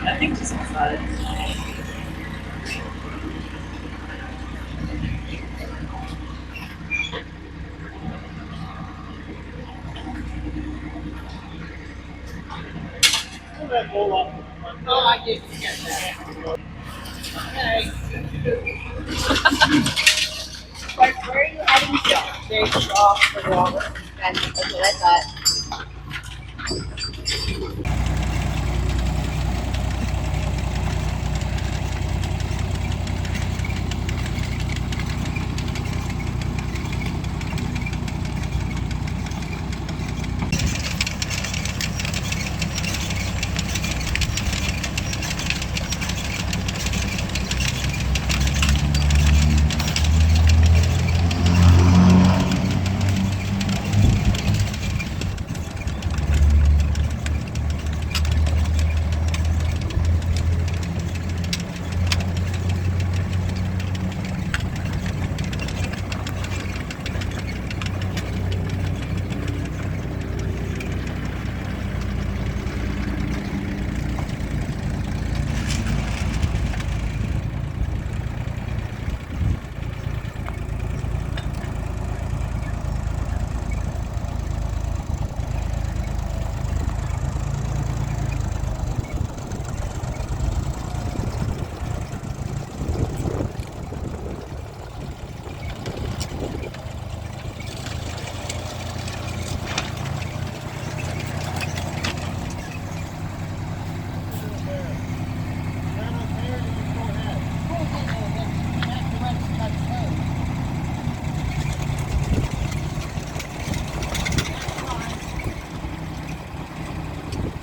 I think just inside. Oh, I did forget that. Okay. Where are you heading to? There's off for water. That's what I thought.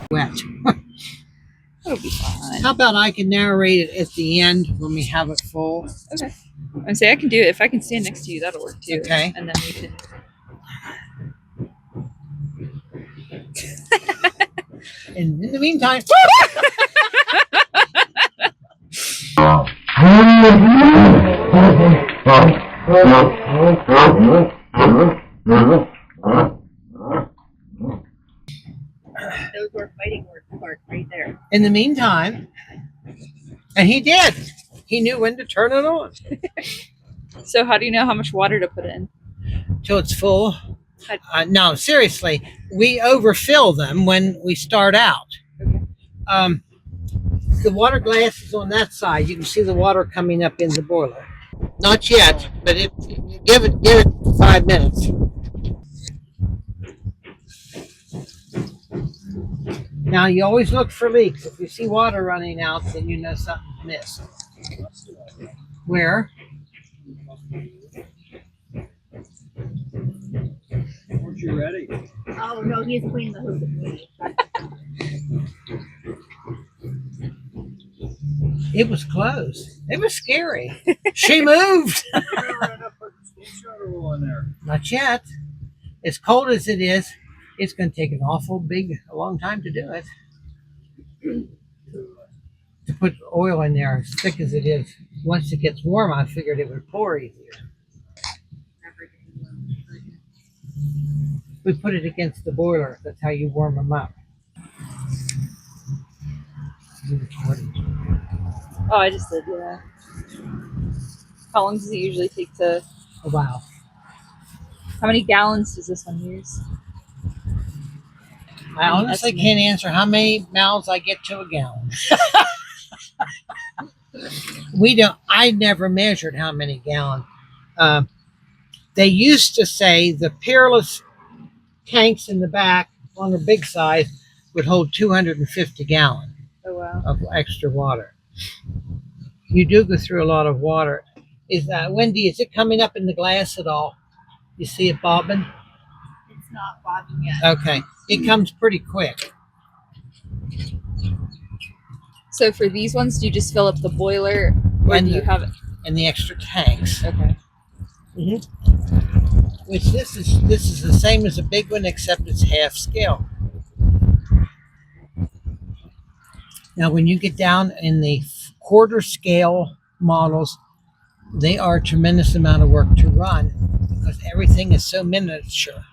Wet. That'll be fine. How about I can narrate it at the end when we have it full? Okay. I say I can do it if I can stand next to you. That'll work too. Okay. And then we can. And in the meantime, Those were fighting words right there. in the meantime, and he did. He knew when to turn it on So how do you know how much water to put in? till it's full. No, seriously, we overfill them when we start out. Okay. The water glass is on that side. You can see the water coming up in the boiler. Not yet, but give it 5 minutes. Now you always look for leaks. If you see water running out, then you know something's missed. Where? Weren't you ready? Oh no, he's cleaning the hose. It was closed. It was scary. She moved. You never end up putting steam shower oil in there. Not yet. As cold as it is, it's going to take an a long time to do it. To put oil in there as thick as it is. Once it gets warm, I figured it would pour easier. We put it against the boiler. That's how you warm them up. Oh, I just did, yeah. How long does it usually take to? Oh, wow. How many gallons does this one use? I honestly can't answer how many mouths I get to a gallon. I never measured how many gallons. They used to say the Peerless tanks in the back on the big size would hold 250 gallons Oh wow. of extra water. You do go through a lot of water. Is Wendy? Is it coming up in the glass at all? You see it bobbing? It's not bobbing yet. Okay, it comes pretty quick. So for these ones, do you just fill up the boiler, or And do you the- have it? And the extra tanks. Okay. Which this is the same as a big one, except it's half scale. Now, when you get down in the quarter scale models, they are a tremendous amount of work to run because everything is so miniature.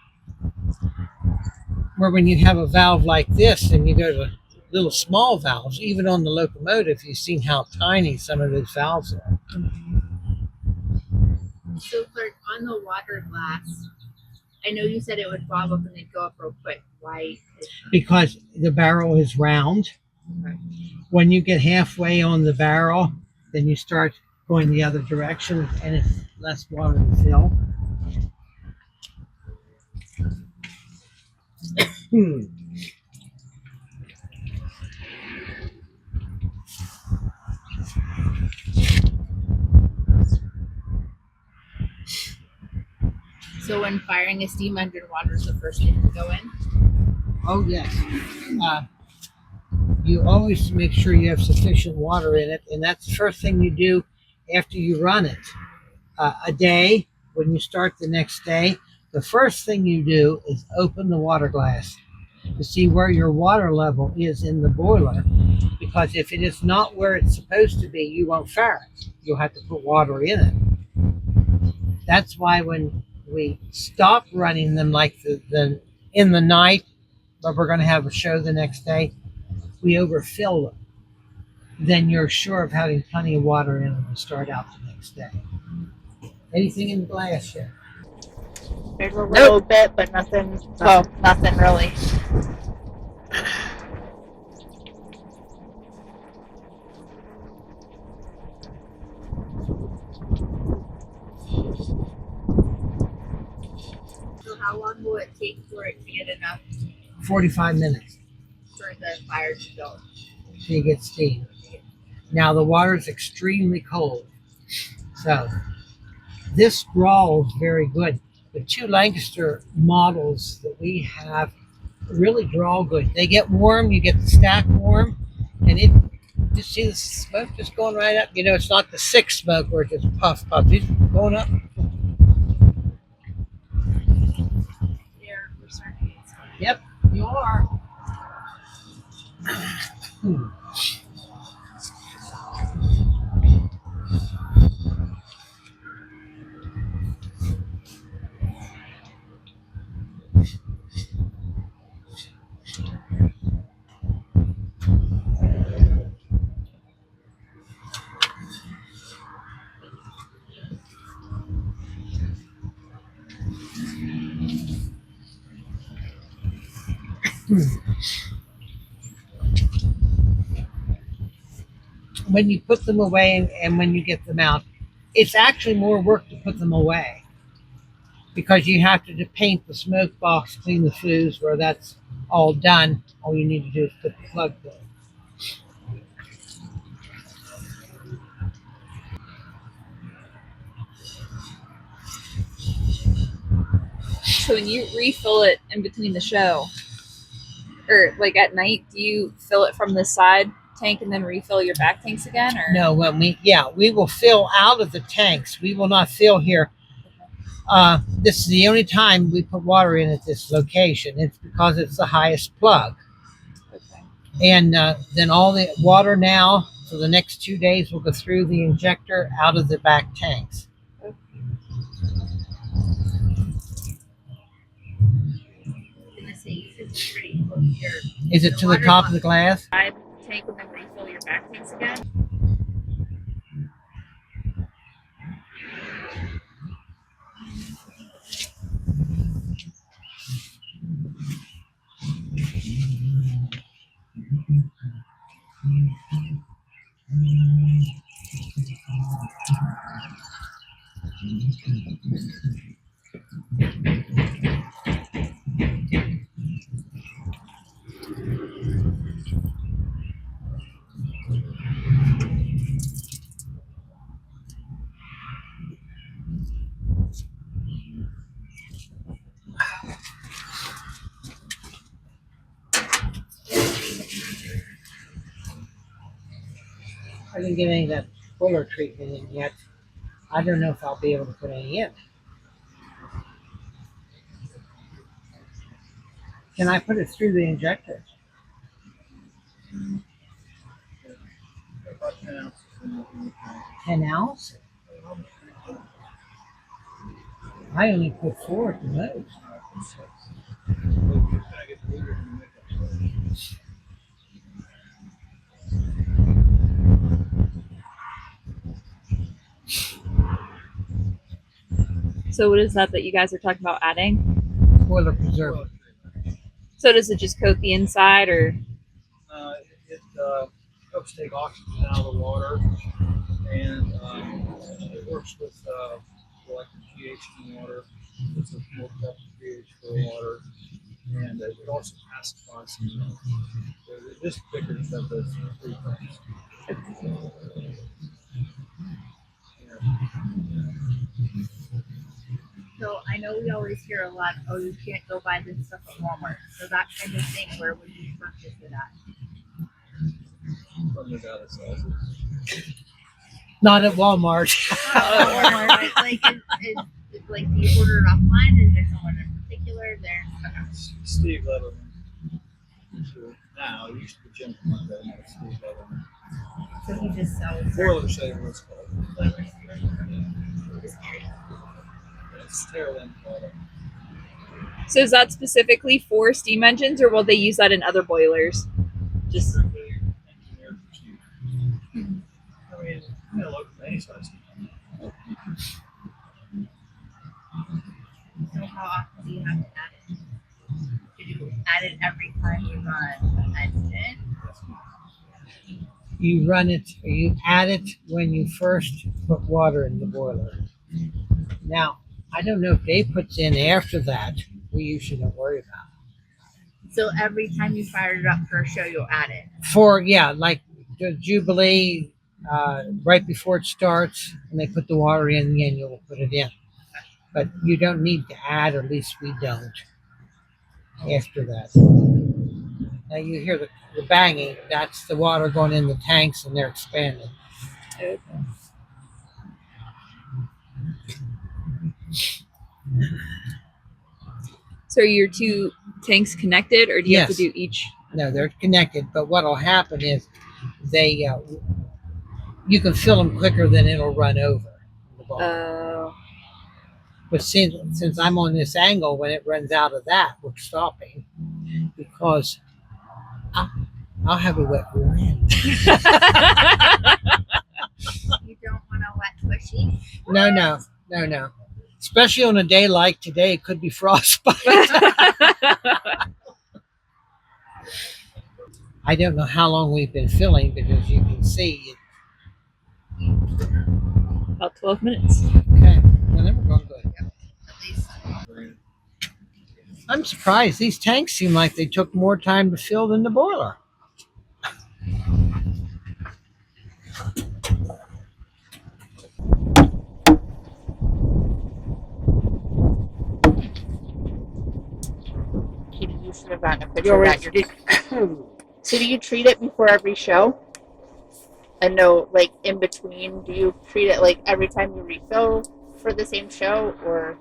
Where when you have a valve like this and you go to little small valves, even on the locomotive, you've seen how tiny some of those valves are. So, Clark, on the water glass, I know you said it would bob up and then go up real quick. Why? Because the barrel is round. When you get halfway on the barrel, then you start going the other direction and it's less water to fill. So, when firing a steam engine, water is the first thing to go in. Oh, yes. You always make sure you have sufficient water in it, and that's the first thing you do after you run it. A day, when you start the next day, the first thing you do is open the water glass to see where your water level is in the boiler, because if it is not where it's supposed to be, you won't fire it. You'll have to put water in it. That's why when we stop running them like the in the night, but we're going to have a show the next day, we overfill them. Then you're sure of having plenty of water in them to start out the next day. Anything in the glass yet? There's a little bit, but nothing. Well, nothing really. So, how long will it take for it to get enough 45 minutes for the fire to go? till you get steam. Now the water is extremely cold, so this draw is very good. The two Lancaster models that we have really draw good. They get warm, you get the stack warm, and it just see the smoke just going right up. You know, it's not the six smoke where it just puff puff. It's going up. There, we're starting. Yep, you are. When you put them away and when you get them out, it's actually more work to put them away because you have to paint the smoke box, clean the flues. Where that's all done, all you need to do is put the plug through. So when you refill it in between the show, or like at night, do you fill it from the side tank and then refill your back tanks again, or No, when we will fill out of the tanks. We will not fill here. This is the only time we put water in at this location. It's because it's the highest plug. Okay. And then all the water now for the next 2 days will go through the injector out of the back tanks. Is it to the top of the glass? side tank and then refill your back tanks again? I didn't get any of that boiler treatment in yet. I don't know if I'll be able to put any in. Can I put it through the injector? About 10 ounces. 10 ounces? I only put 4 at the most. So what is that you guys are talking about adding? Boiler preservative. So does it just coat the inside, or It helps take oxygen out of the water, and it works with like the pH in water. It's a more proper pH for the water, and it also pacifies some milk. So this particular stuff does 3 things. So I know we always hear a lot, oh, you can't go buy this stuff at Walmart. So that kind of thing, where would you purchase it at? From the data cells. Not at Walmart. Walmart, like, do you order it offline? Is there someone in particular there? Steve Leatherman. So now, it used to be Jim Monday, now it's Steve Leatherman. So he just sells Boiler saver, it's called. boilers. It's Terra Lynn product. so is that specifically for steam engines, or will they use that in other boilers? Just Engineered for Steve. I mean, look at any size. So how often do you have to add it? Do you add it every time you run the engine? You run it, or you add it when you first put water in the boiler. Now, I don't know if Dave puts in after that. We usually don't worry about it. So every time you fire it up for a show, you'll add it. Like the Jubilee, right before it starts, and they put the water in, and then you'll put it in. But you don't need to add, or at least we don't, after that. Now you hear the banging, that's the water going in the tanks and they're expanding. okay. So are your two tanks connected, or do you have to Yes. do each? No, they're connected, but what'll happen is they, you can fill them quicker than it'll run over the ball. But since I'm on this angle, when it runs out of that, we're stopping because I'll have a wet rear end. You don't want a wet tushy? No. Especially on a day like today, it could be frostbite. I don't know how long we've been filling, but as you can see, About 12 minutes. okay, well, then we're going good. At least. I'm surprised. These tanks seem like they took more time to fill than the boiler. You should have gotten a picture of that. So do you treat it before every show? And no, like in between, do you treat it like every time you refill for the same show, or?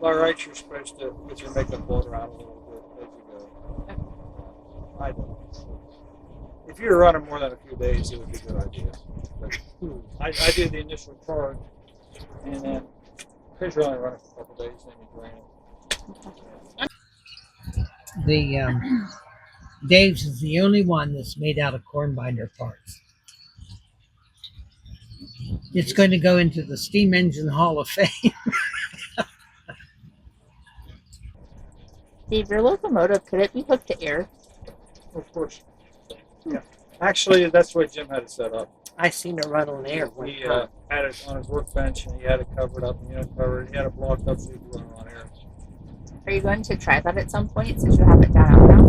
By right, you're supposed to put your makeup water out a little bit as you go. I don't. If you're running more than a few days, it would be a good idea. But I do the initial charge, and then because you're only running for a couple days, then you drain it. The Dave's is the only one that's made out of corn binder parts. It's going to go into the Steam Engine Hall of Fame. Dave, your locomotive, could it be hooked to air? Of course. Yeah. Actually, that's the way Jim had it set up. I seen it run on air. He had it on his workbench, and he had it covered up, and he had it blocked up so he could run on air. Are you going to try that at some point since you have it down out now?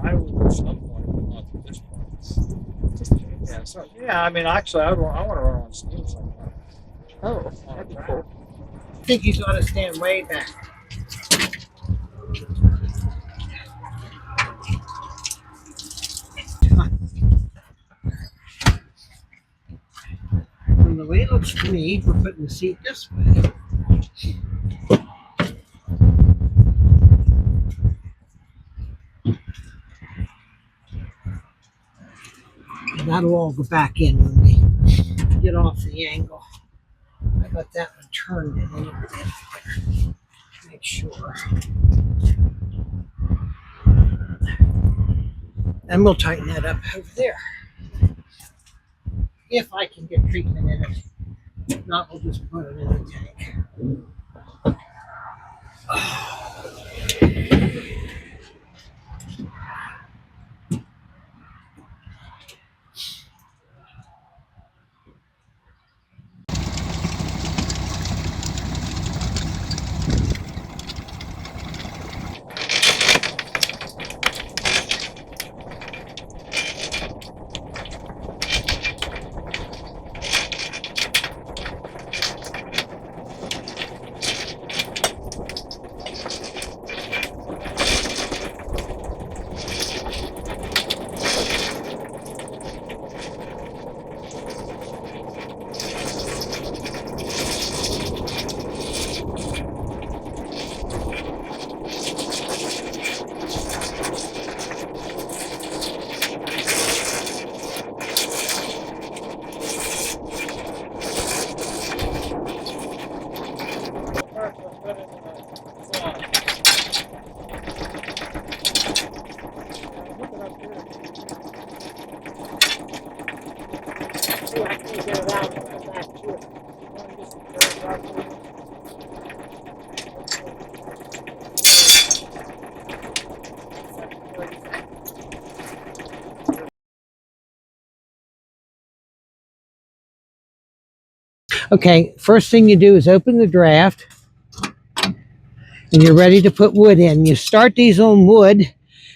I will at some point, but not at this point. Just curious. Yeah, so, I mean, actually, I want to run on steam sometime. Oh, that'd be cool. I think you got to stand way back. the way it looks to me, we're putting the seat this way. That'll all go back in when we get off the angle. I got that one turned in a little bit. Make sure. And we'll tighten that up over there. If I can get treatment in it. If not, we'll just put it in the tank. Okay, first thing you do is open the draft and you're ready to put wood in. You start these on wood,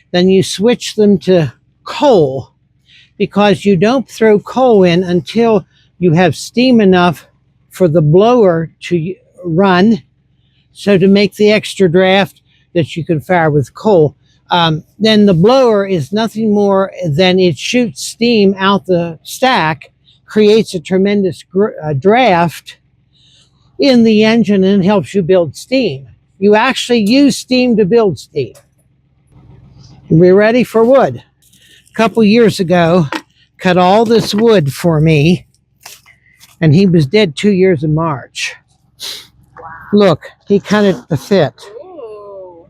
then you switch them to coal because you don't throw coal in until you have steam enough for the blower to run. So to make the extra draft that you can fire with coal. Then the blower is nothing more than it shoots steam out the stack, creates a tremendous draft in the engine and helps you build steam. You actually use steam to build steam. We're ready for wood. A couple years ago, cut all this wood for me, and he was dead 2 years in March. Wow. Look, he cut it to fit. Ooh.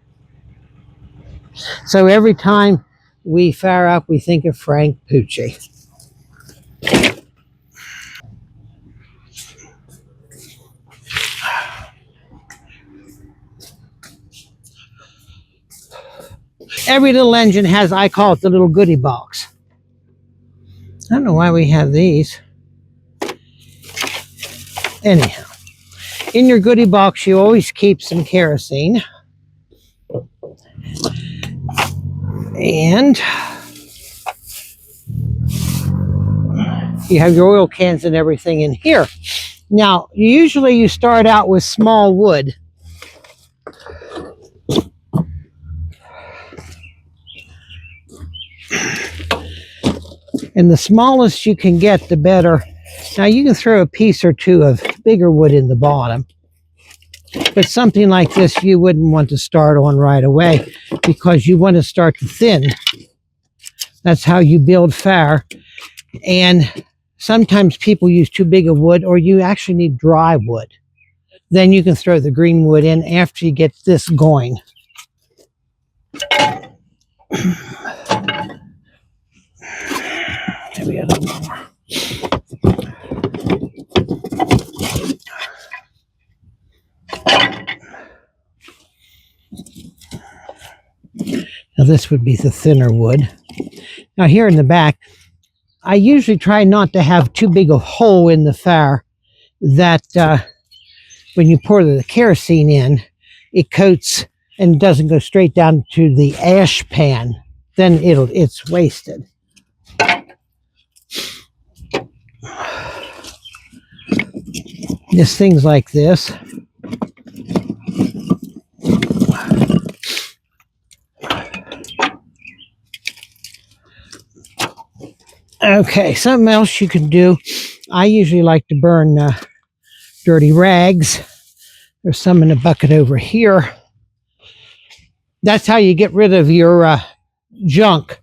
So every time we fire up, we think of Frank Pucci. Every little engine has, I call it the little goodie box. I don't know why we have these. Anyhow, in your goodie box, you always keep some kerosene. And you have your oil cans and everything in here. Now, usually you start out with small wood. And the smallest you can get, the better. Now, you can throw a piece or two of bigger wood in the bottom. But something like this, you wouldn't want to start on right away because you want to start to thin. That's how you build fire. And sometimes people use too big of wood, or you actually need dry wood. Then you can throw the green wood in after you get this going. Maybe a little more. Now this would be the thinner wood. Now here in the back, I usually try not to have too big a hole in the fire that when you pour the kerosene in, it coats and doesn't go straight down to the ash pan. Then it's wasted. Just things like this. Okay, something else you can do I usually like to burn dirty rags. There's some in the bucket over here. That's how you get rid of your junk.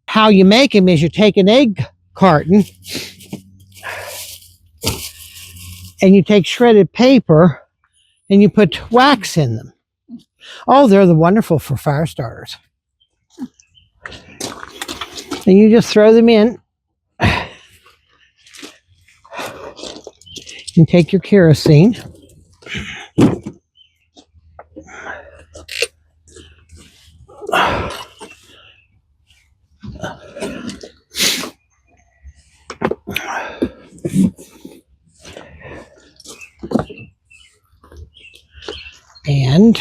How you make them is you take an egg carton and you take shredded paper and you put wax in them. Oh, they're wonderful for fire starters. And you just throw them in and take your kerosene. And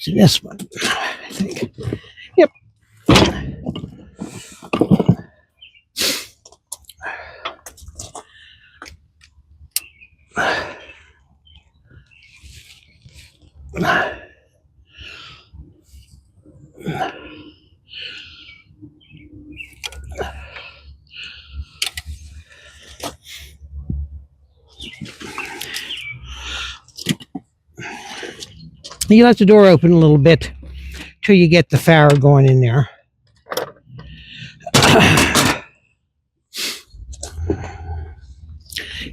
this one, I think. Yep. You let the door open a little bit till you get the fire going in there.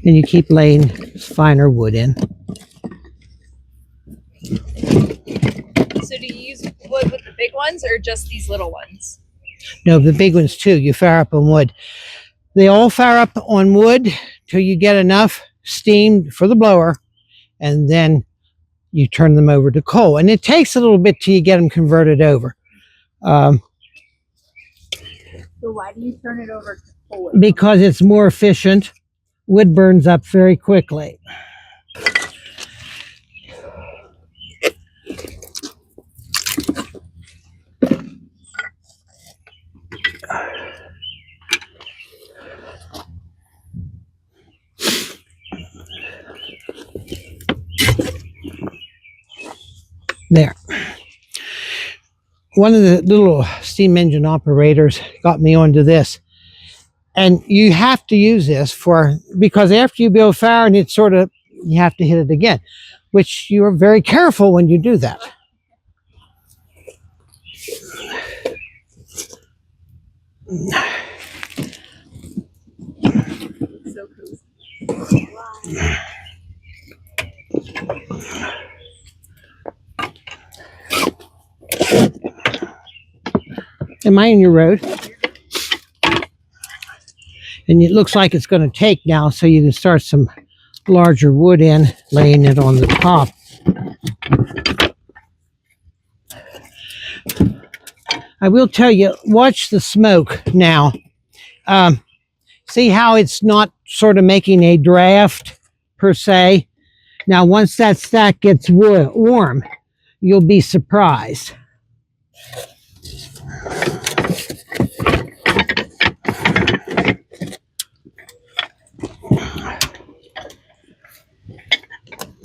And you keep laying finer wood in. So do you use wood with the big ones or just these little ones? No, the big ones too. You fire up on wood. They all fire up on wood till you get enough steam for the blower, and then you turn them over to coal. And it takes a little bit till you get them converted over. So why do you turn it over to coal? Because it's more efficient. Wood burns up very quickly. There. One of the little steam engine operators got me onto this. And you have to use this because after you build fire and it's sort of, you have to hit it again, which you're very careful when you do that. So cozy. Wow. Am I in your road? And it looks like it's going to take now, so you can start some larger wood in, laying it on the top. I will tell you, watch the smoke now. See how it's not sort of making a draft per se? Now, once that stack gets warm, you'll be surprised.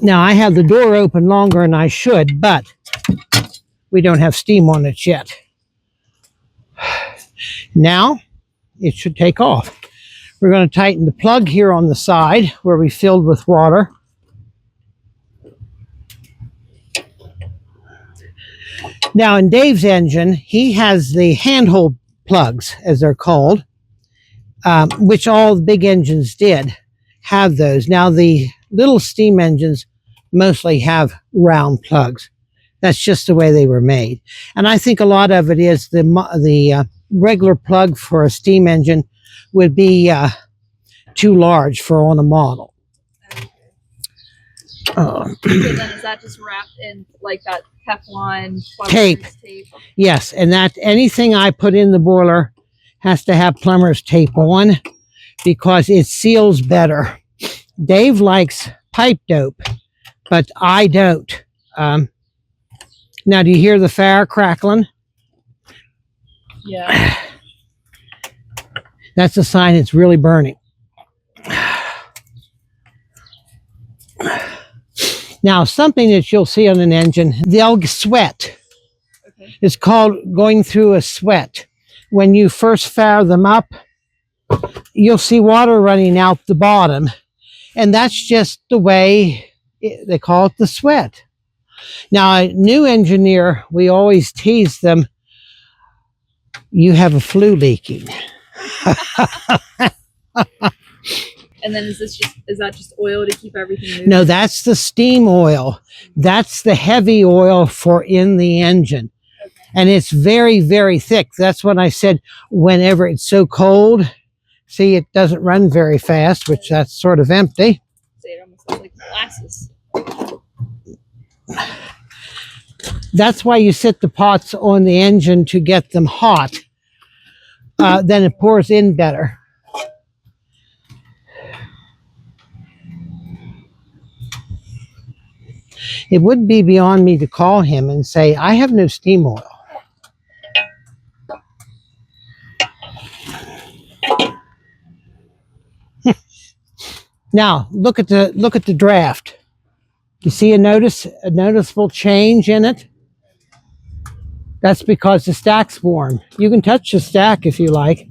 Now, I have the door open longer than I should, but we don't have steam on it yet. Now, it should take off. We're going to tighten the plug here on the side where we filled with water. Now, in Dave's engine, he has the handhold plugs, as they're called, which all the big engines did have those. Now, the little steam engines mostly have round plugs. That's just the way they were made. And I think a lot of it is the regular plug for a steam engine would be too large for on a model. So then is that just wrapped in like that Teflon tape? Yes, and that anything I put in the boiler has to have plumber's tape on because it seals better. Dave likes pipe dope, but I don't. Now, do you hear the fire crackling? Yeah. That's a sign it's really burning. Now, something that you'll see on an engine, they'll sweat. Okay. It's called going through a sweat. When you first fire them up, you'll see water running out the bottom. And that's just the way they call it, the sweat. Now, a new engineer, we always tease them, you have a flue leaking. And then is that just oil to keep everything moving? No, that's the steam oil. That's the heavy oil for in the engine. Okay. And it's very, very thick. That's when I said whenever it's so cold, see, it doesn't run very fast, which that's sort of empty. See, it almost looks like molasses. That's why you set the pots on the engine to get them hot. Then it pours in better. It would be beyond me to call him and say, I have no steam oil. Now, look at the draft. You see a noticeable change in it? That's because the stack's warm. You can touch the stack if you like.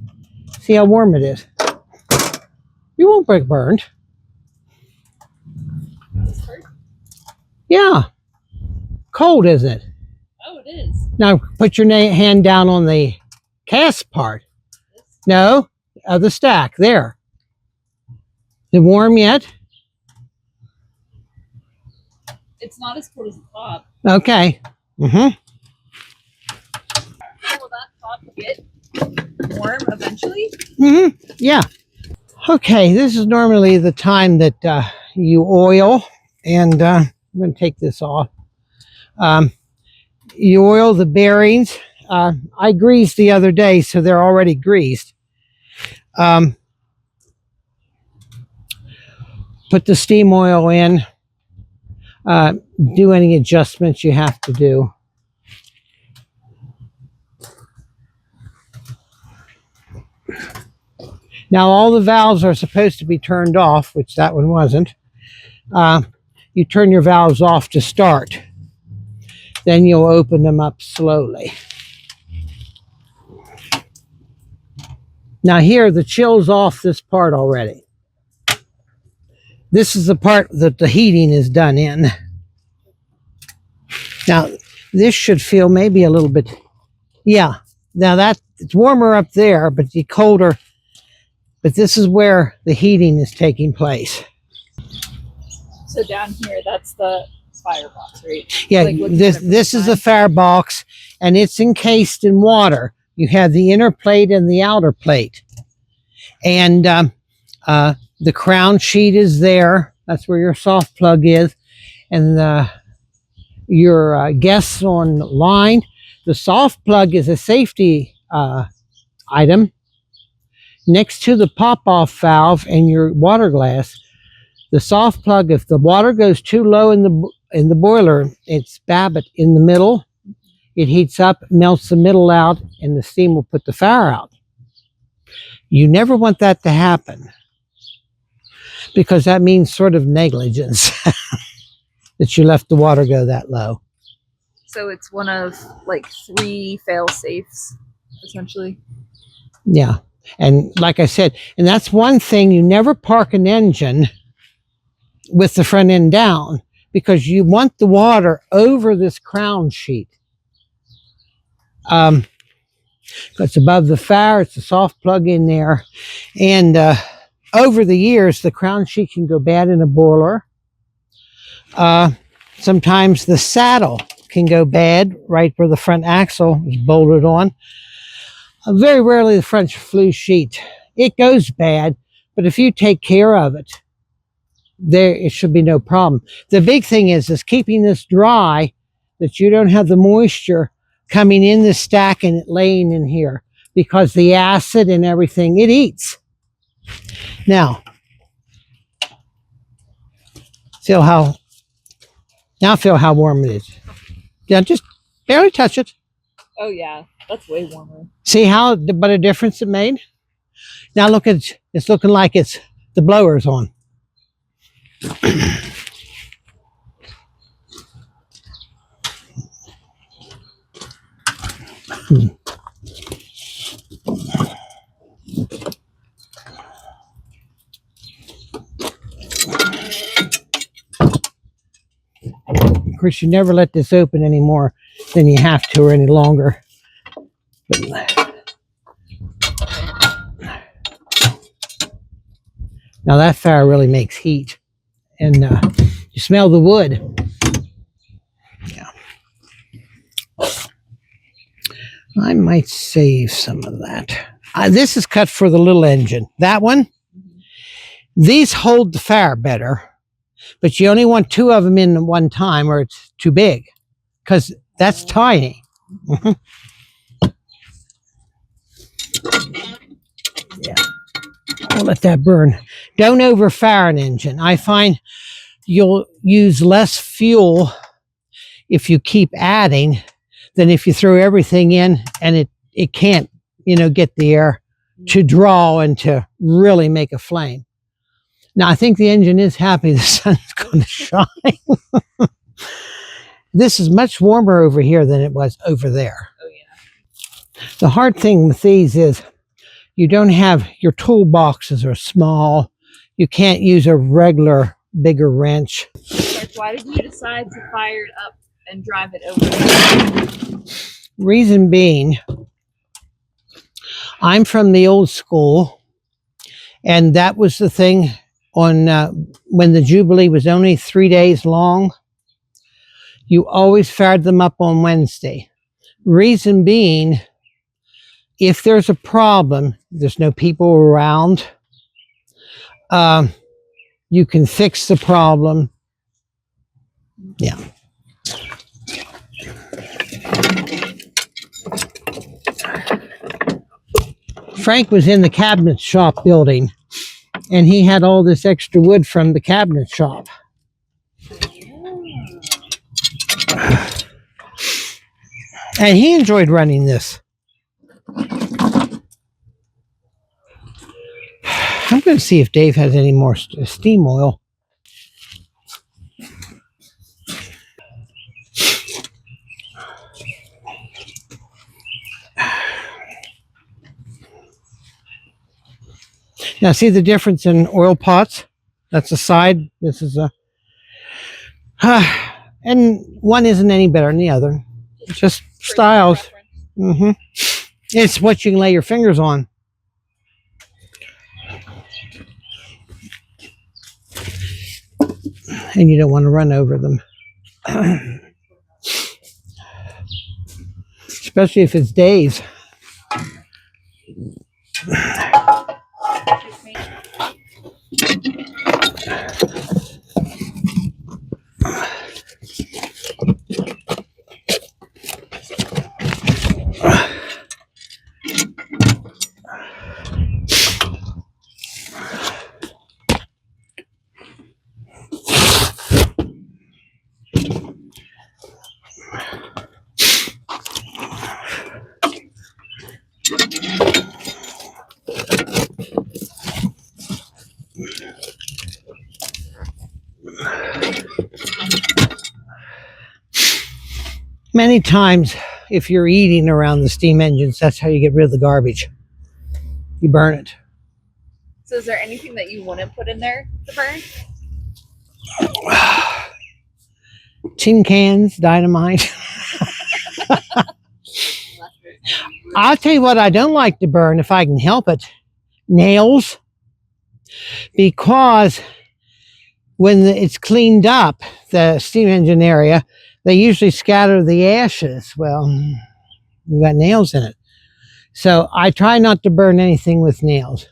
See how warm it is. You won't get burned. Yeah. Cold, isn't it? Oh, it is. Now, put your hand down on the cast part. No, the stack. There. Is it warm yet? It's not as cold as the top. Okay. Mm-hmm. Will that top get warm eventually? Mm-hmm. Yeah. Okay, this is normally the time that you oil, and I'm going to take this off. You oil the bearings. I greased the other day, so they're already greased. Put the steam oil in. Do any adjustments you have to do. Now all the valves are supposed to be turned off, which that one wasn't. You turn your valves off to start. Then you'll open them up slowly. Now here, the chill's off this part already. This is the part that the heating is done in. Now, this should feel maybe a little bit, yeah. Now that, it's warmer up there, but the colder, but this is where the heating is taking place. So down here, that's the firebox, right? Yeah, Like this is the firebox, and it's encased in water. You have the inner plate and the outer plate. And the crown sheet is there. That's where your soft plug is. And your guests on line. The soft plug is a safety item next to the pop-off valve and your water glass. The soft plug, if the water goes too low in the boiler, it's babbitt in the middle. It heats up, melts the middle out, and the steam will put the fire out. You never want that to happen, because that means sort of negligence that you left the water go that low. So it's one of like 3 fail safes, essentially. Yeah. And like I said, and that's one thing, you never park an engine with the front end down, because you want the water over this crown sheet. It's above the fire, it's a soft plug in there. And over the years, the crown sheet can go bad in a boiler. Sometimes the saddle can go bad right where the front axle is bolted on. Very rarely the front flue sheet. It goes bad, but if you take care of it, it should be no problem. The big thing is keeping this dry, that you don't have the moisture coming in the stack and it laying in here, because the acid and everything, it eats. Now feel how warm it is. Yeah, just barely touch it. Oh yeah, that's way warmer. See but a difference it made? Now look at, it's looking like it's the blower's on. Of course, you never let this open any more than you have to or any longer. But now that fire really makes heat, and you smell the wood. Yeah. I might save some of that. This is cut for the little engine. That one, these hold the fire better, but you only want 2 of them in at one time or it's too big because that's tiny. Yeah. I'll let that burn. Don't overfire an engine. I find you'll use less fuel if you keep adding than if you throw everything in and it can't, get the air to draw and to really make a flame. Now, I think the engine is happy the sun's going to shine. This is much warmer over here than it was over there. Oh, yeah. The hard thing with these is you don't have, your toolboxes are small. You can't use a regular bigger wrench. Like, why did you decide to fire it up and drive it over? Reason being, I'm from the old school, and that was the thing on when the Jubilee was only 3 days long. You always fired them up on Wednesday. Reason being, if there's a problem, there's no people around, you can fix the problem. Yeah. Frank was in the cabinet shop building, and he had all this extra wood from the cabinet shop. And he enjoyed running this. I'm going to see if Dave has any more steam oil. Now, see the difference in oil pots? That's a side. This is a... and one isn't any better than the other. It's just styles. It's what you can lay your fingers on. And you don't want to run over them. Especially if it's Dave's. Many times, if you're eating around the steam engines, that's how you get rid of the garbage. You burn it. So is there anything that you wouldn't put in there to burn? Tin cans, dynamite. I'll tell you what I don't like to burn if I can help it. Nails. Because when it's cleaned up, the steam engine area, they usually scatter the ashes. Well, we've got nails in it. So I try not to burn anything with nails.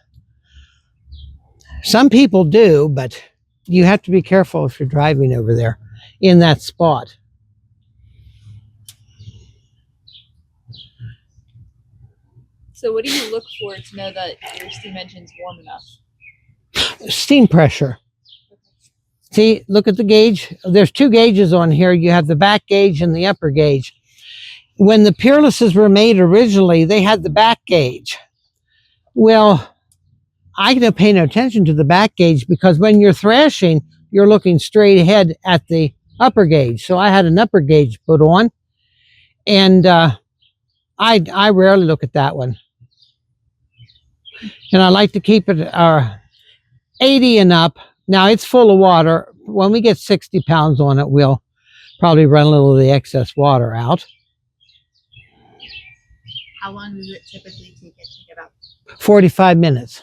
Some people do, but you have to be careful if you're driving over there in that spot. So what do you look for to know that your steam engine's warm enough? Steam pressure. See, look at the gauge. There's 2 gauges on here. You have the back gauge and the upper gauge. When the Peerlesses were made originally, they had the back gauge. Well, I don't pay no attention to the back gauge because when you're thrashing, you're looking straight ahead at the upper gauge. So I had an upper gauge put on, and I rarely look at that one. And I like to keep it 80 and up. Now, it's full of water. When we get 60 pounds on it, we'll Probably run a little of the excess water out. How long does it typically take it to get up? 45 minutes.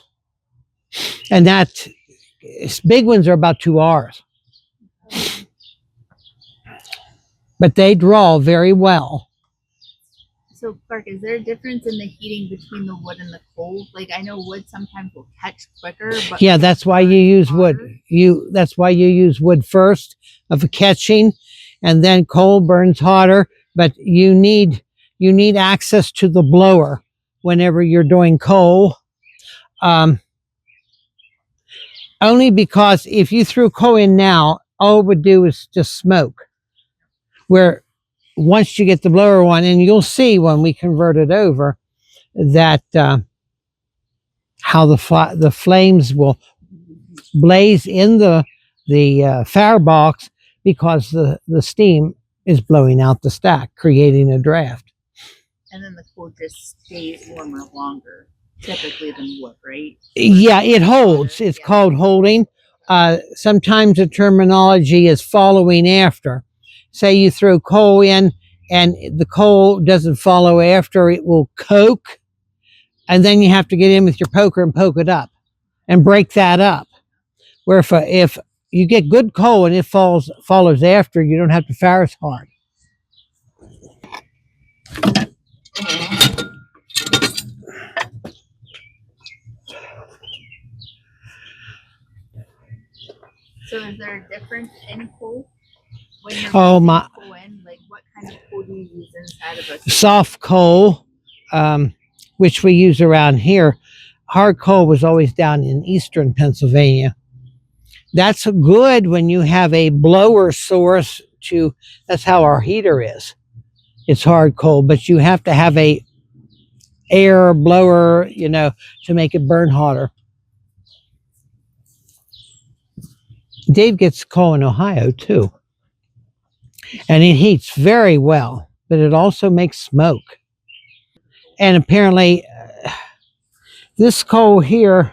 And that, big ones are about 2 hours. But they draw very well. So, Clark, is there a difference in the heating between the wood and the coal? Like, I know wood sometimes will catch quicker, but yeah, that's why you use wood. That's why you use wood first of catching, and then coal burns hotter. But you need access to the blower whenever you're doing coal. Only because if you threw coal in now, all it would do is just smoke. Where once you get the blower one, and you'll see when we convert it over, that how the flames will blaze in the firebox because the steam is blowing out the stack, creating a draft. And then the coal just stays warmer longer, typically, than wood, right? Yeah, it holds. It's called holding. Sometimes the terminology is following after. Say you throw coal in and the coal doesn't follow after, it will coke. And then you have to get in with your poker and poke it up and break that up. Where if you get good coal and it follows after, you don't have to fire as hard. So is there a difference in coal? When you're Oh, mixing my. coal in, like what kind of coal do you use inside of a Soft coal, which we use around here. Hard coal was always down in eastern Pennsylvania. That's good when you have a blower source to, that's how our heater is. It's hard coal, but you have to have a air blower, to make it burn hotter. Dave gets coal in Ohio too. And it heats very well, but it also makes smoke. And apparently, this coal here,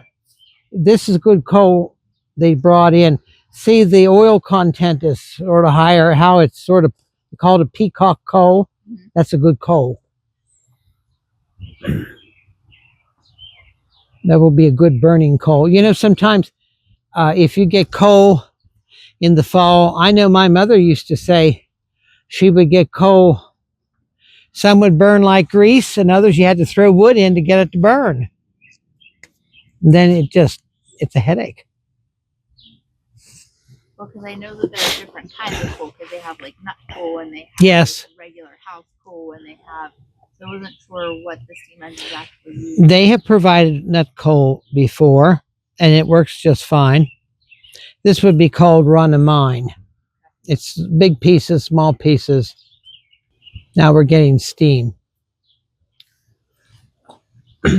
this is good coal they brought in. See, the oil content is sort of higher, how it's sort of called a peacock coal. That's a good coal. That will be a good burning coal. Sometimes if you get coal in the fall, I know my mother used to say she would get coal. Some would burn like grease, and others you had to throw wood in to get it to burn. And then it's a headache. Well, because I know that there are different kinds of coal, because they have like nut coal and they have Yes. like, regular house coal, and they have. So I wasn't sure what the steam engines actually use. They have provided nut coal before, and it works just fine. This would be called run a mine. It's big pieces, small pieces. Now we're getting steam. Is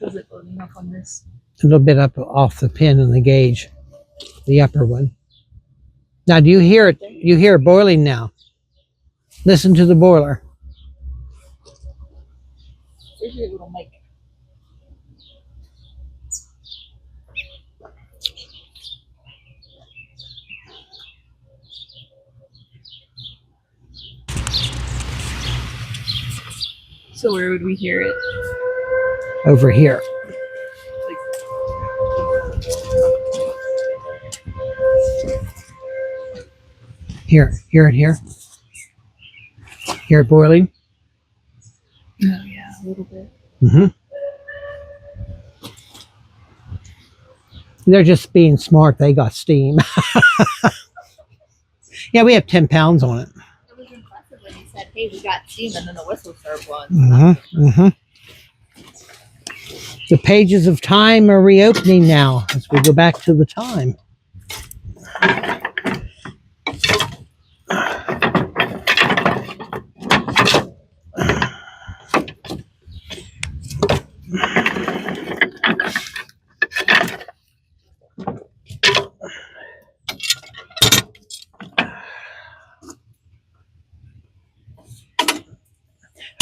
it loading up on this? A little bit up off the pin in the gauge, the upper one. Now, do you hear it? You hear it boiling now. Listen to the boiler. Where's your little mic? So where would we hear it? Over here. Here, hear it here. Hear it boiling? Oh yeah, a little bit. Mm-hmm. They're just being smart. They got steam. Yeah, we have 10 pounds on it. It was impressive when he said, "Hey, we got steam," and then the whistle started blowing. Mm-hmm. Mm-hmm. The pages of time are reopening now as we go back to the time.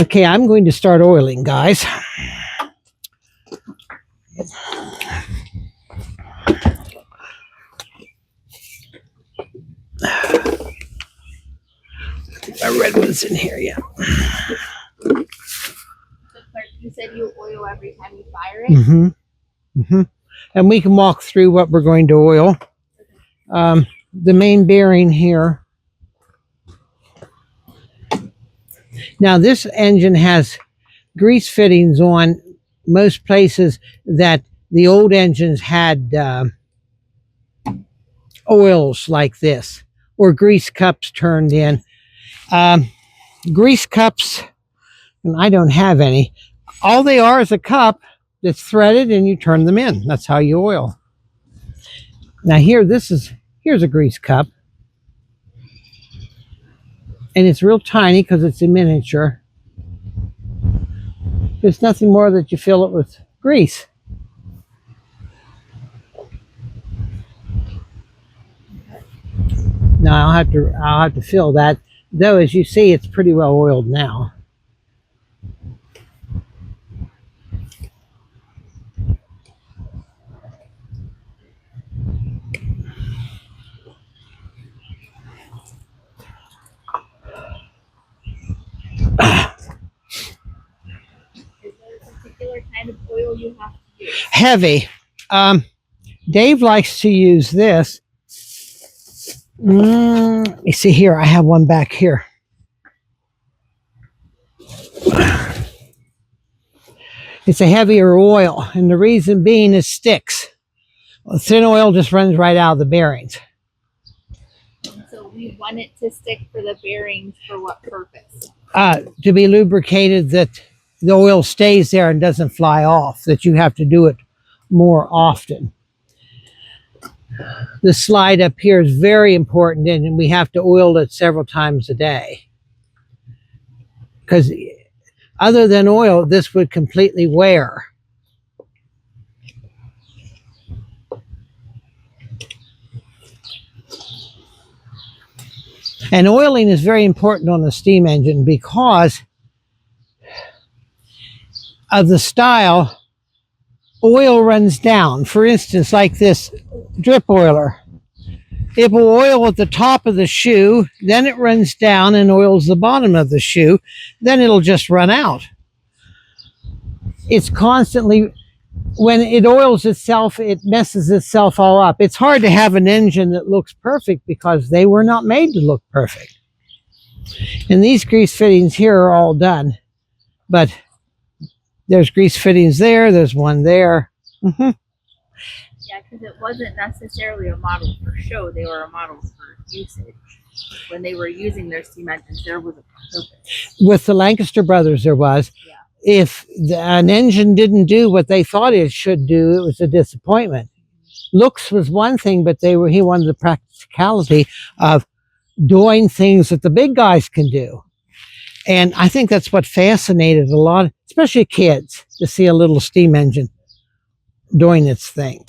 Okay, I'm going to start oiling, guys. a red one's in here, yeah. So Clark, you said you oil every time you fire it? Mm-hmm. Mm-hmm. And we can walk through what we're going to oil. The main bearing here. Now this engine has grease fittings on most places that the old engines had oils like this, or grease cups turned in. Grease cups, and I don't have any. All they are is a cup that's threaded and you turn them in. That's how you oil. Now here's a grease cup. And it's real tiny because it's a miniature. There's nothing more that you fill it with grease. Now I'll have to fill that. Though as you see, it's pretty well oiled now. Particular kind of oil you have to use? Heavy. Dave likes to use this. You see here, I have one back here. It's a heavier oil, and the reason being is sticks. Well, thin oil just runs right out of the bearings. So we want it to stick for the bearings for what purpose? To be lubricated, that the oil stays there and doesn't fly off, that you have to do it more often. The slide up here is very important, and we have to oil it several times a day. Because other than oil, this would completely wear. And oiling is very important on a steam engine because of the style. Oil runs down. For instance, like this drip oiler. It will oil at the top of the shoe, then it runs down and oils the bottom of the shoe, then it'll just run out. It's constantly, when it oils itself, it messes itself all up. It's hard to have an engine that looks perfect because they were not made to look perfect. And these grease fittings here are all done, but there's grease fittings there, there's one there. Mm-hmm. Yeah, because it wasn't necessarily a model for show, they were a model for usage. When they were using their steam engines, there was a purpose. With the Lancaster brothers, there was. Yeah. If an engine didn't do what they thought it should do, it was a disappointment. Looks was one thing, but he wanted the practicality of doing things that the big guys can do. And I think that's what fascinated a lot, especially kids, to see a little steam engine doing its thing.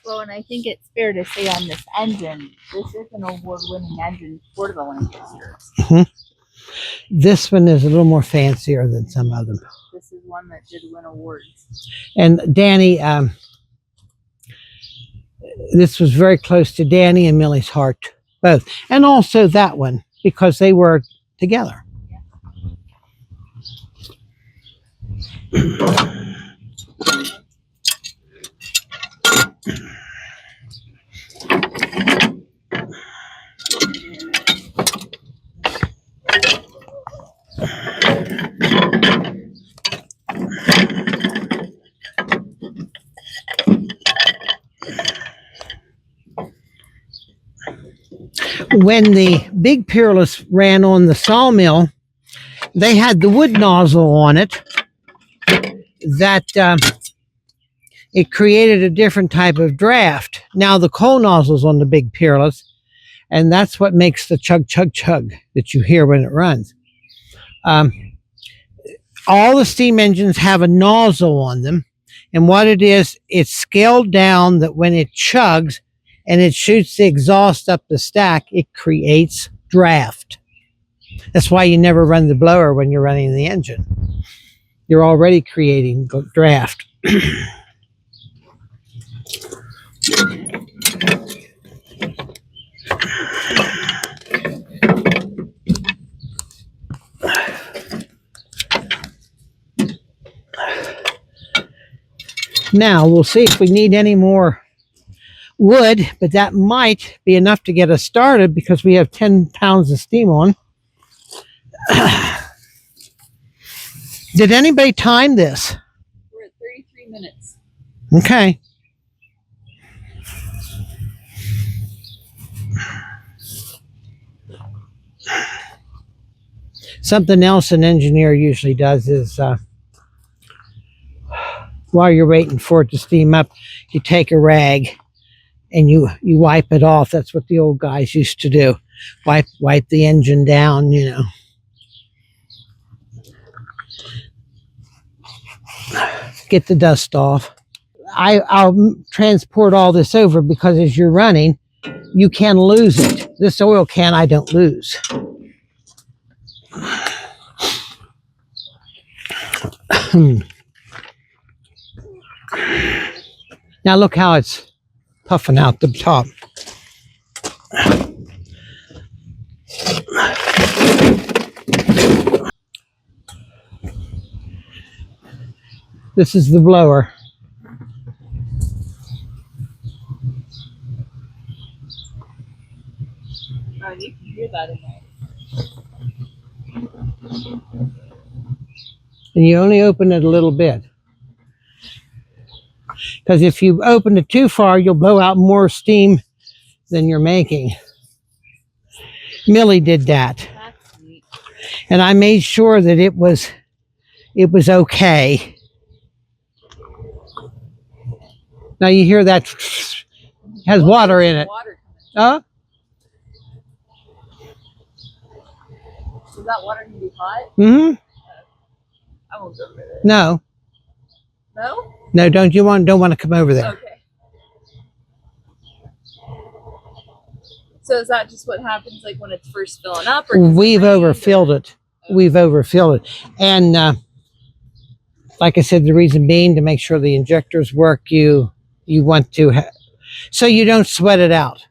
Well, and I think it's fair to say on this engine, this is an award-winning engine for the Lancaster. Mm-hmm. This one is a little more fancier than some of them. This is one that did win awards. And Danny, this was very close to Danny and Millie's heart, both. And also that one, because they were together. Yeah. When the big Peerless ran on the sawmill, they had the wood nozzle on it that it created a different type of draft. Now the coal nozzle's on the big Peerless, and that's what makes the chug, chug, chug that you hear when it runs. All the steam engines have a nozzle on them, and what it is, it's scaled down that when it chugs and it shoots the exhaust up the stack, it creates draft. That's why you never run the blower when you're running the engine. You're already creating draft. Now we'll see if we need any more wood, but that might be enough to get us started because we have 10 pounds of steam on. Did anybody time this? We're at 33 minutes. Okay. Something else an engineer usually does is while you're waiting for it to steam up, you take a rag and you wipe it off. That's what the old guys used to do. Wipe the engine down, you know. Get the dust off. I'll transport all this over because as you're running, you can lose it. This oil can I don't lose. Now look how it's puffing out the top. This is the blower. Oh, you can hear that in there. And you only open it a little bit. Because if you open it too far, you'll blow out more steam than you're making. Millie did that. That's neat. And I made sure that it was okay. Now you hear that has water in it. Water Huh? Is that water can be hot? Mm-hmm. I won't go over there. No. No? No, don't want to come over there. Okay. So is that just what happens like when it's first filling up? Or We've overfilled it. We've overfilled it. And like I said, the reason being to make sure the injectors work, you want to so you don't sweat it out.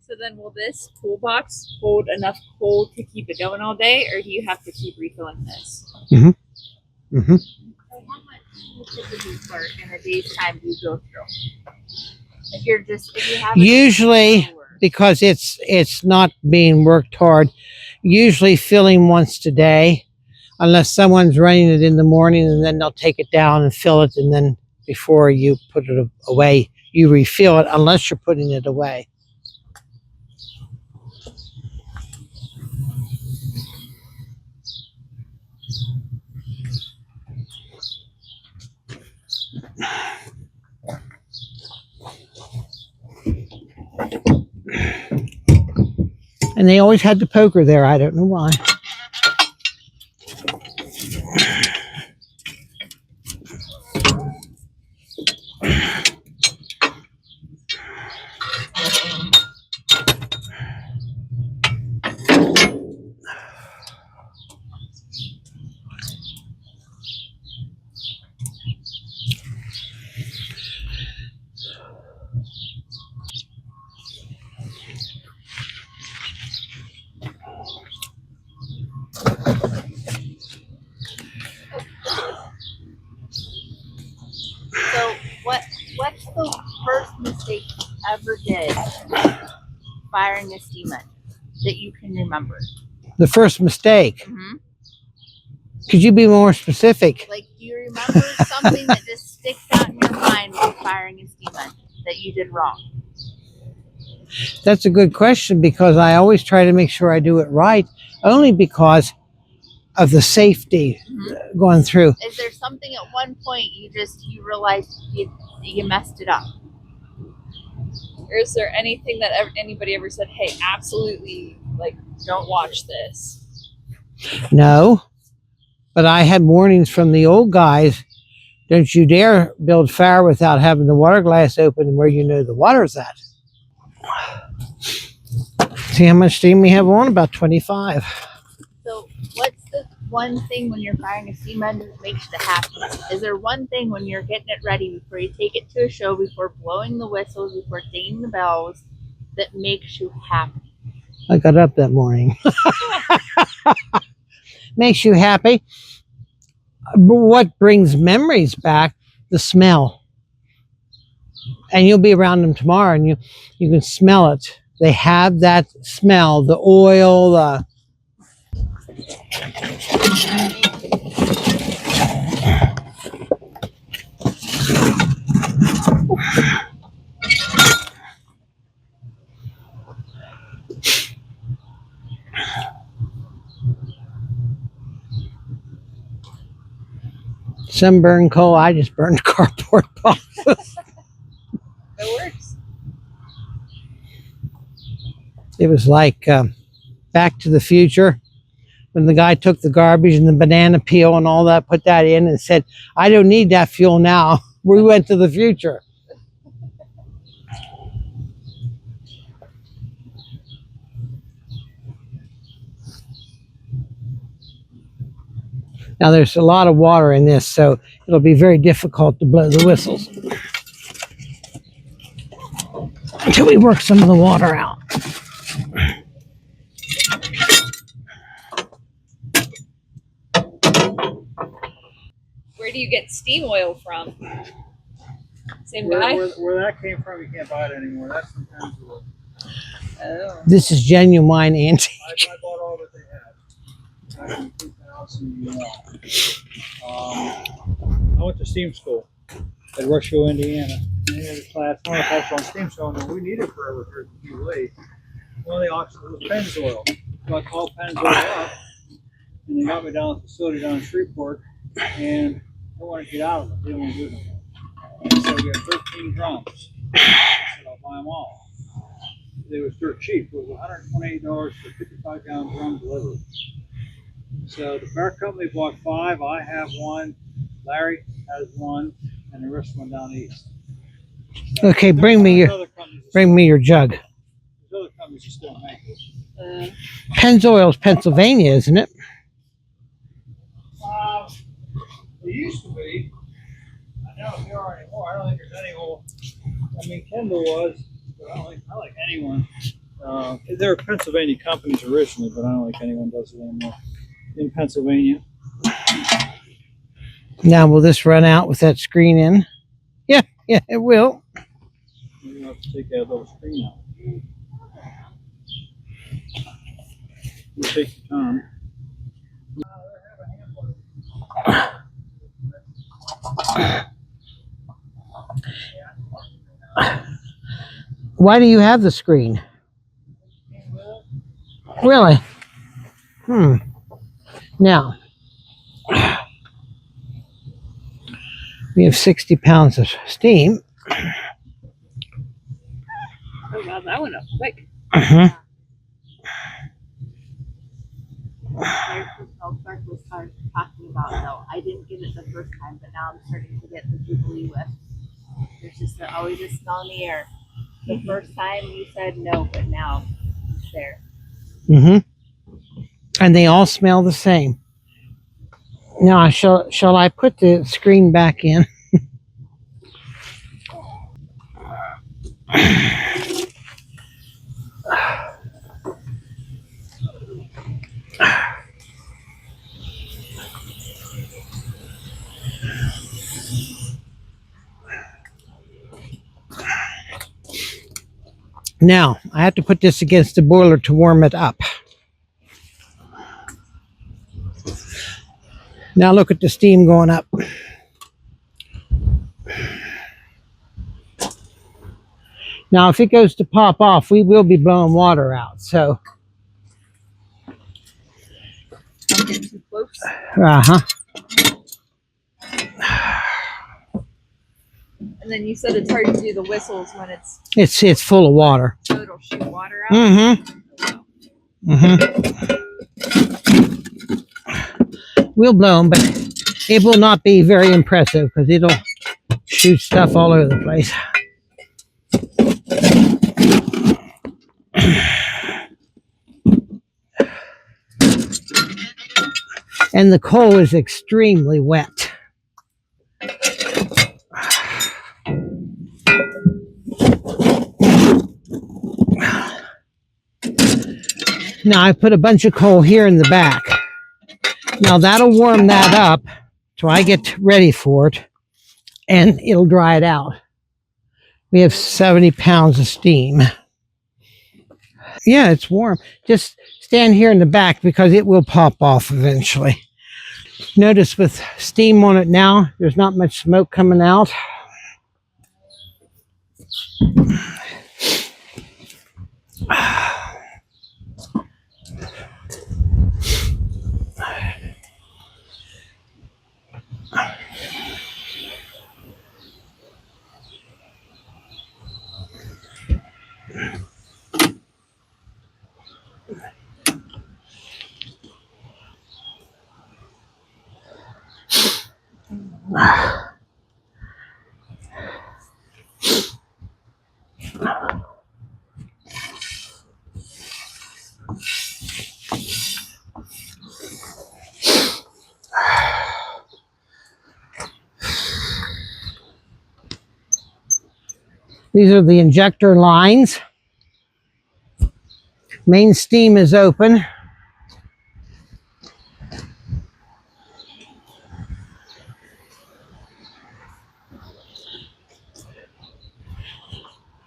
So then will this toolbox hold enough coal to keep it going all day, or do you have to keep refilling this? Mm-hmm. Mm-hmm. So how much typically for in a day's time do you go through? If you have Usually, because it's not being worked hard, usually filling once today, unless someone's running it in the morning and then they'll take it down and fill it, and then before you put it away, you refill it unless you're putting it away. And they always had the poker there. I don't know why. So what's the first mistake you ever did firing a steam engine that you can remember? The first mistake. Mm-hmm. Could you be more specific? Like, do you remember something that just sticks out in your mind when firing a steam engine that you did wrong? That's a good question because I always try to make sure I do it right, only because of the safety going through. Is there something at one point you realized you messed it up? Or is there anything that anybody ever said, hey, absolutely, like, don't watch this? No, but I had warnings from the old guys. Don't you dare build fire without having the water glass open where you know the water's at. See how much steam we have on? About 25. So one thing when you're firing a steam engine that makes you happy? Is there one thing when you're getting it ready before you take it to a show, before blowing the whistles, before dinging the bells, that makes you happy? I got up that morning. Makes you happy. What brings memories back? The smell. And you'll be around them tomorrow, and you can smell it. They have that smell, the oil, some burn coal. I just burned cardboard boxes. It works. It was like Back to the Future, when the guy took the garbage and the banana peel and all that, put that in and said, I don't need that fuel now. We went to the future. Now there's a lot of water in this, so it'll be very difficult to blow the whistles until we work some of the water out. Where do you get steam oil from? Same Where, guy? where that came from, you can't buy it anymore. That's from Pennzoil. Oh. This is genuine antique. I bought all that they had. I can keep the house in I went to steam school at Rushville, Indiana. And they had a class, one of the class on steam school, and we needed it forever here at the UA. One of the options was Pennzoil. So I called Pennzoil up, and they got me down to the facility down in Shreveport, and I wanted to get out of it. They didn't want to do it anymore. So we had 13 drums. I said, I'll buy them all. They was dirt cheap. It was $128 for 55-gallon drum delivery. So the bar company bought 5. I have 1. Larry has 1, and the rest went down east. So Okay, bring me your jug. There's other companies that still make it. Pennzoil's Pennsylvania, isn't it? It used to be. I don't know if there are anymore. I don't think there's any whole. I mean, Kendall was, but I don't like anyone. There were Pennsylvania companies originally, but I don't think anyone does it anymore in Pennsylvania. Now, will this run out with that screen in? Yeah, it will. You have to take that little screen out. You take your time. Why do you have the screen? Really? Now, we have 60 pounds of steam. Oh, wow, that went up quick. Feldberg was talking about, though. I didn't get it the first time, but now I'm starting to get the Jubilee whiff. There's just always a smell in the air. The first time you said no, but now it's there. And they all smell the same. Now, shall I put the screen back in? Now, I have to put this against the boiler to warm it up. Now look at the steam going up. Now, if it goes to pop off, we will be blowing water out. So, Don't get too close. And then you said it's hard to do the whistles when It's full of water. so it'll shoot water out. We'll blow them, but it will not be very impressive because it'll shoot stuff all over the place. And the coal is extremely wet. Now I put a bunch of coal here in the back. Now that'll warm that up till I get ready for it, and it'll dry it out. We have 70 pounds of steam. Yeah, it's warm. Just stand here in the back because it will pop off eventually. Notice with steam on it now, there's not much smoke coming out. These are the injector lines. Main steam is open.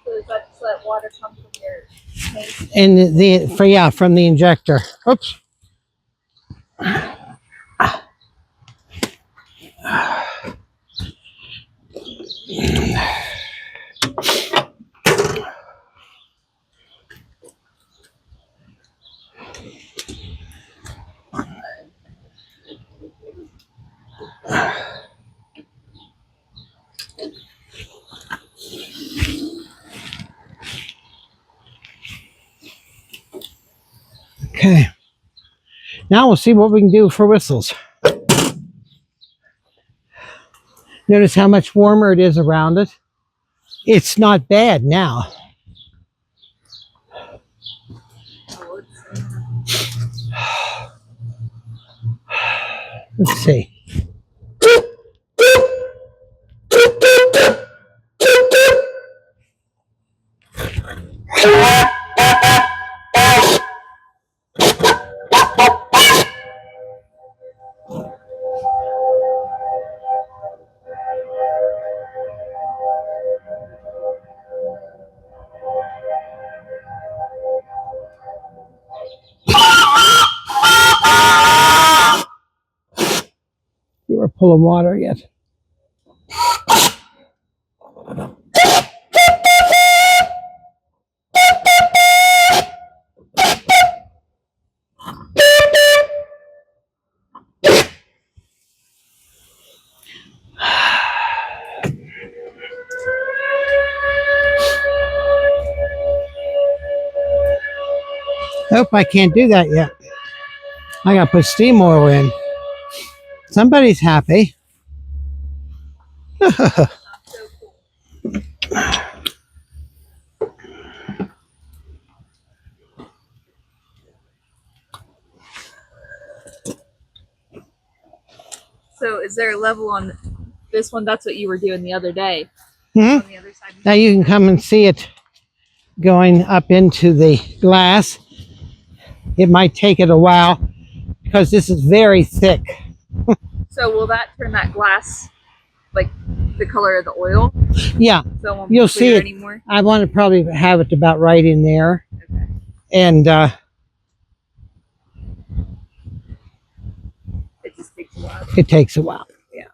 So is that just let water come from your tank? And from the injector. Oops. Okay. Now we'll see what we can do for whistles. Notice how much warmer it is around it. It's not bad now. Let's see. You were pulling water yet? Nope, I can't do that yet. I gotta put steam oil in. Somebody's happy. So is there a level on this one? That's what you were doing the other day. Hmm? On the other side. Now you can come and see it going up into the glass. It might take it a while because this is very thick. So will that turn that glass like the color of the oil? Yeah, So it won't be you'll see clear it. anymore? I want to probably have it about right in there. Okay. And It just takes a while. it takes a while. Yeah.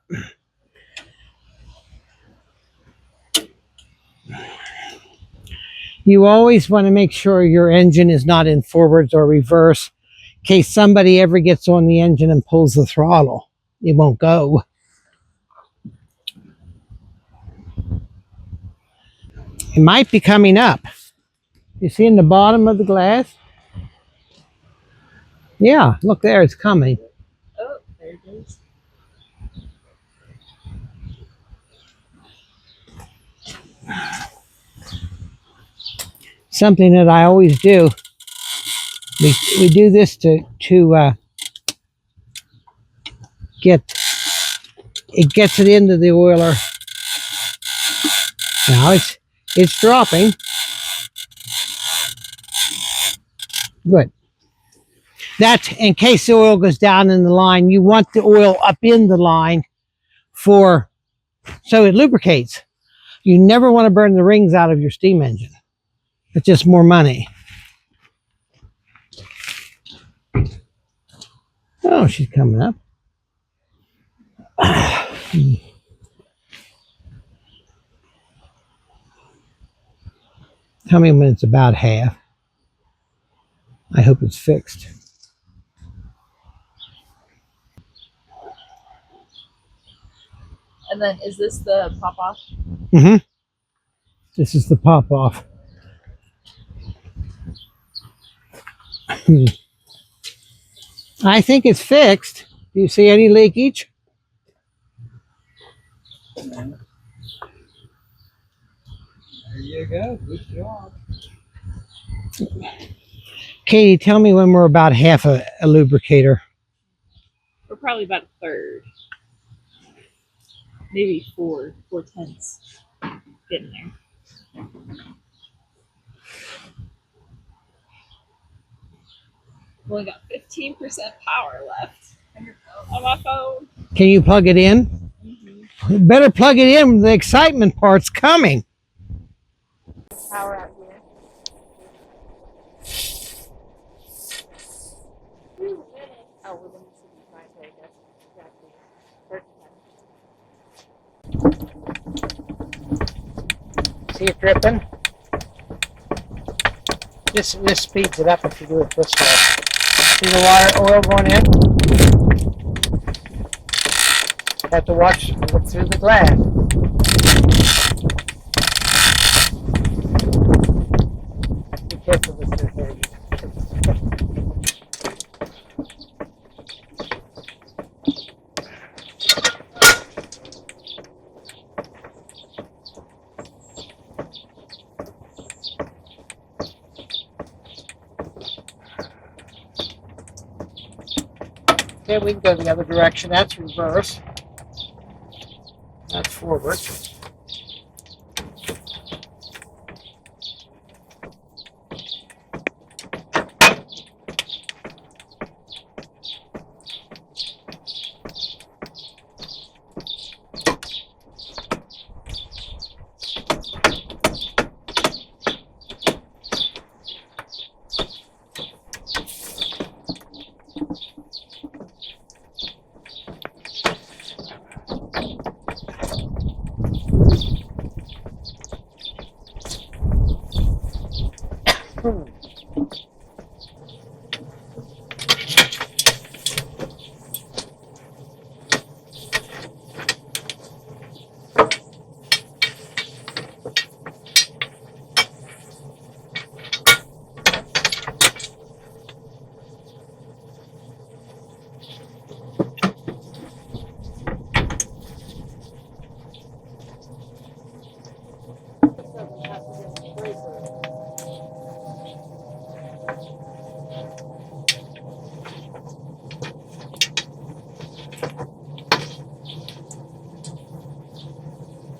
You always want to make sure your engine is not in forwards or reverse in case somebody ever gets on the engine and pulls the throttle. It won't go. It might be coming up. You see in the bottom of the glass? Yeah, look there, it's coming. Oh, there it is. Something that I always do. We do this to it gets it into the oiler. Now it's dropping. Good. That's in case the oil goes down in the line. You want the oil up in the line so it lubricates. You never want to burn the rings out of your steam engine. It's just more money. Oh, she's coming up. Tell me when it's about half. I hope it's fixed. And then is this the pop off? Mm-hmm. This is the pop off. I think it's fixed. Do you see any leakage? There you go. Good job. Katie, tell me when we're about half a lubricator. We're probably about a third. Maybe 4/10. Getting there. We've only got 15% power left on my phone. Can you plug it in? Mm-hmm. Better plug it in. The excitement part's coming. Power out here. Oh, we're going to see these lines right there. Exactly. See it dripping? This speeds it up if you do it this way. See the oil going in? Have to look through the glass. Be careful with your hair. Okay, we can go the other direction. That's reverse. That's forward.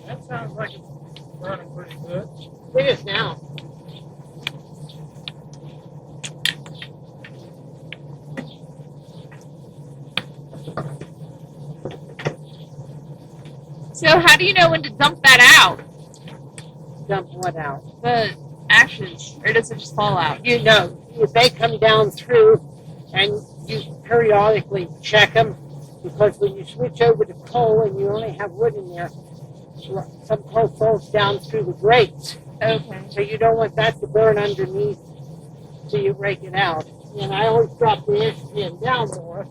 That sounds like it's running pretty good. It is now. So how do you know when to dump that out? Dump what out? The ashes, or does it just fall out? You know, they come down through and you periodically check them because when you switch over to coal and you only have wood in there, some coal falls down through the grates. Okay. So you don't want that to burn underneath so you rake it out. And I always drop the ash pan down more.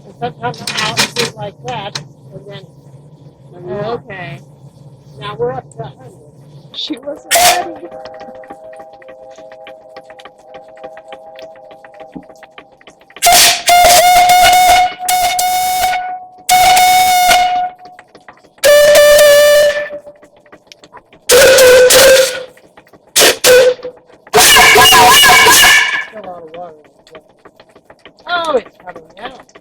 And sometimes I'll do it like that. And then Okay. now we're up to 100. She wasn't ready. Still a lot of water. Oh, it's coming out.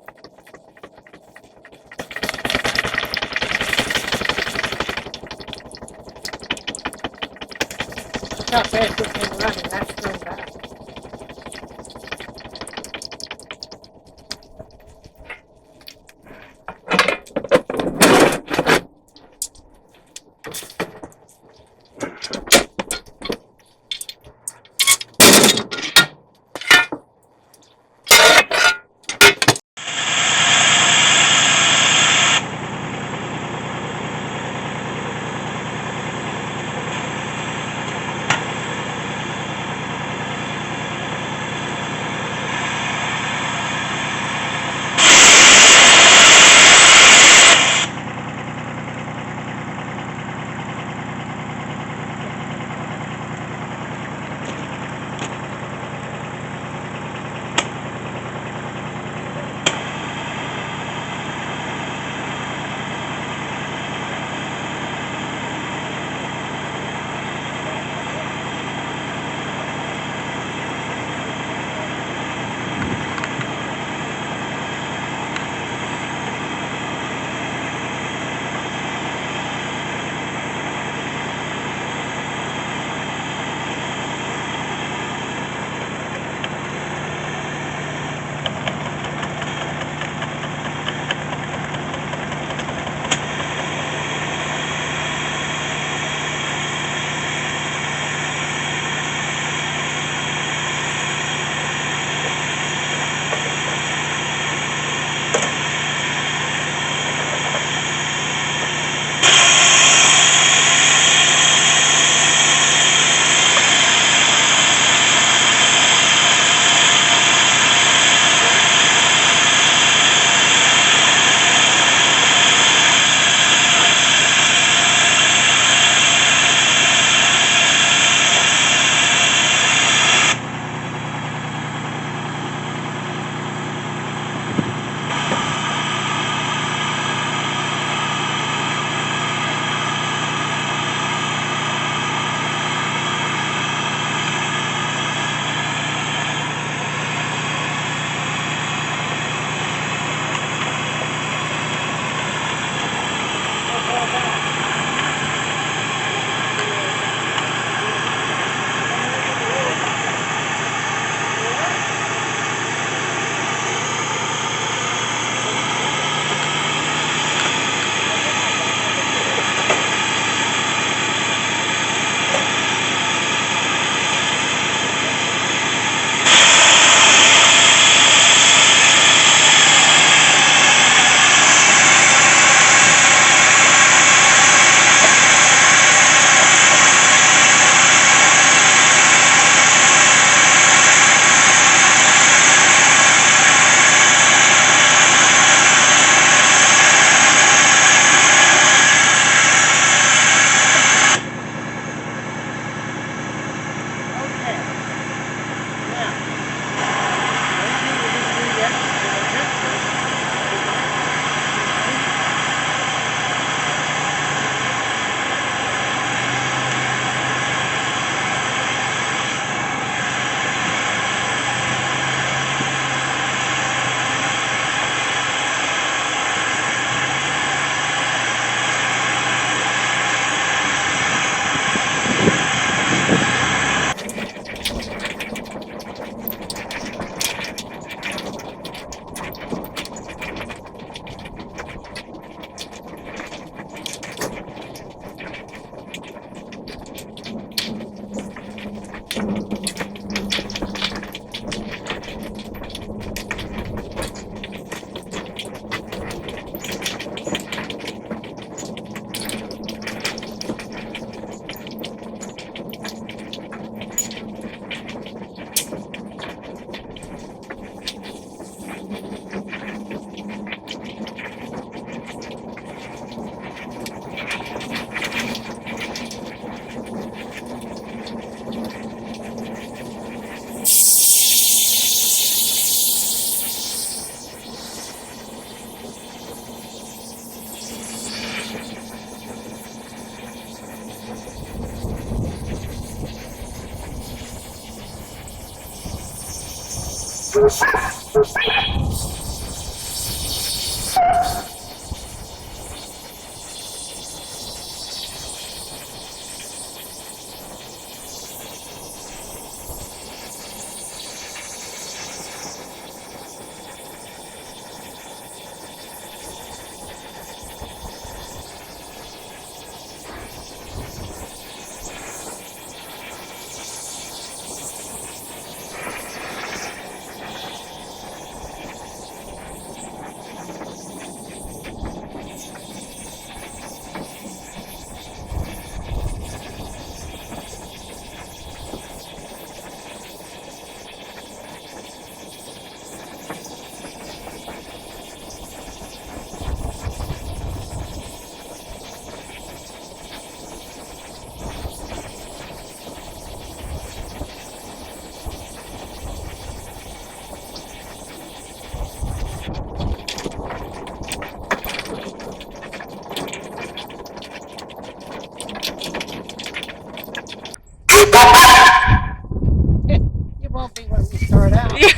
It won't be when we start out. Yeah.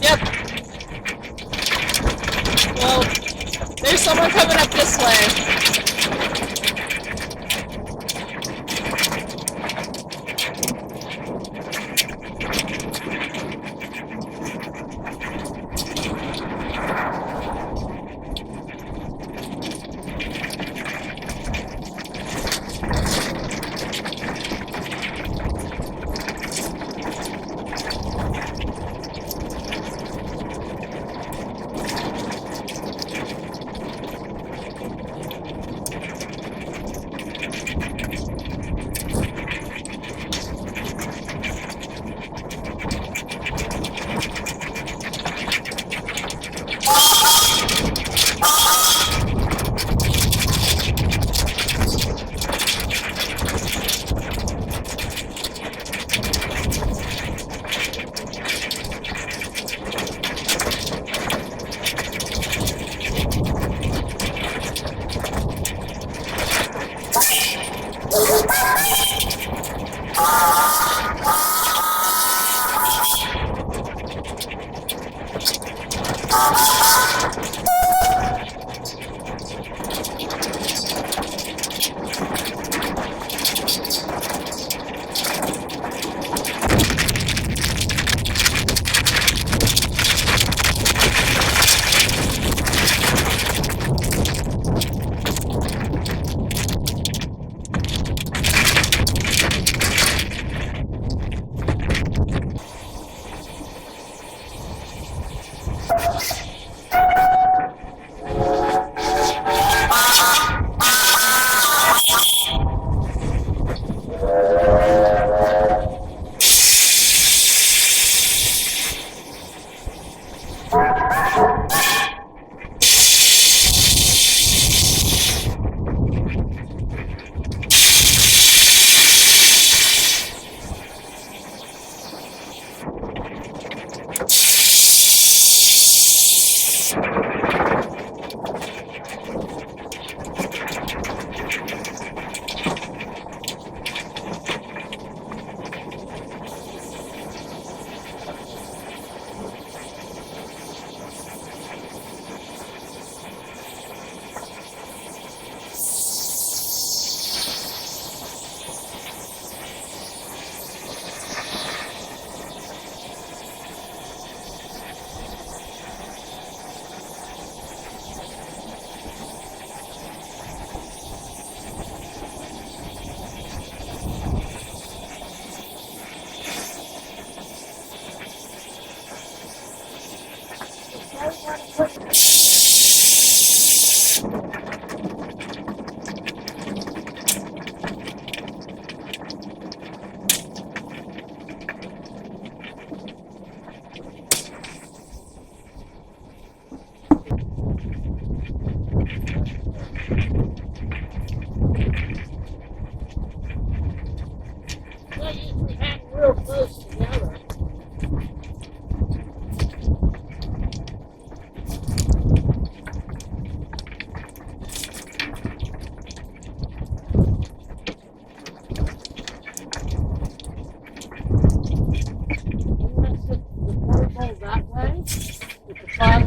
Yep. Well, there's someone coming up this way.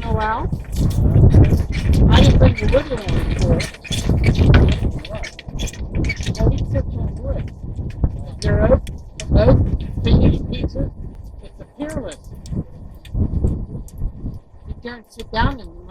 in a while. I didn't bring the wood in for it. Oh, we took some wood. Is there oak finished pizza? It's a Peerless. Sit there and sit down and